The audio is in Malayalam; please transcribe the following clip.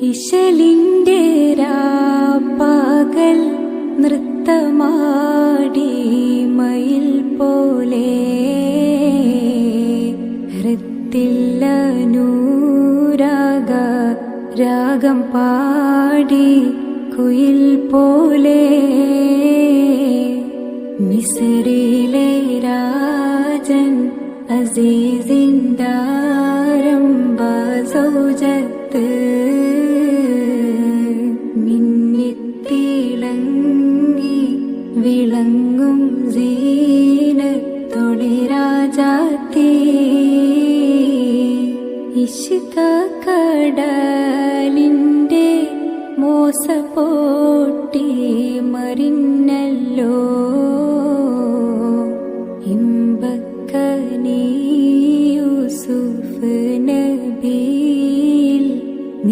ഇശലിന്റെ രാപ്പകൽ നൃത്തമാടി മയിൽ പോലെ ഹൃത്തില്ലനൂരാഗ രാഗം പാടി കുയിൽ പോലെ മിസ്രിലെ രാജൻ അസീസിന്ദാരംബ സൗജത്ത് മിന്നിത്തിളങ്ങി വിളങ്ങും സീനത്തൊളി രാജാത്തി ഇഷ്ക കടലിന്റെ മോസപ്പോ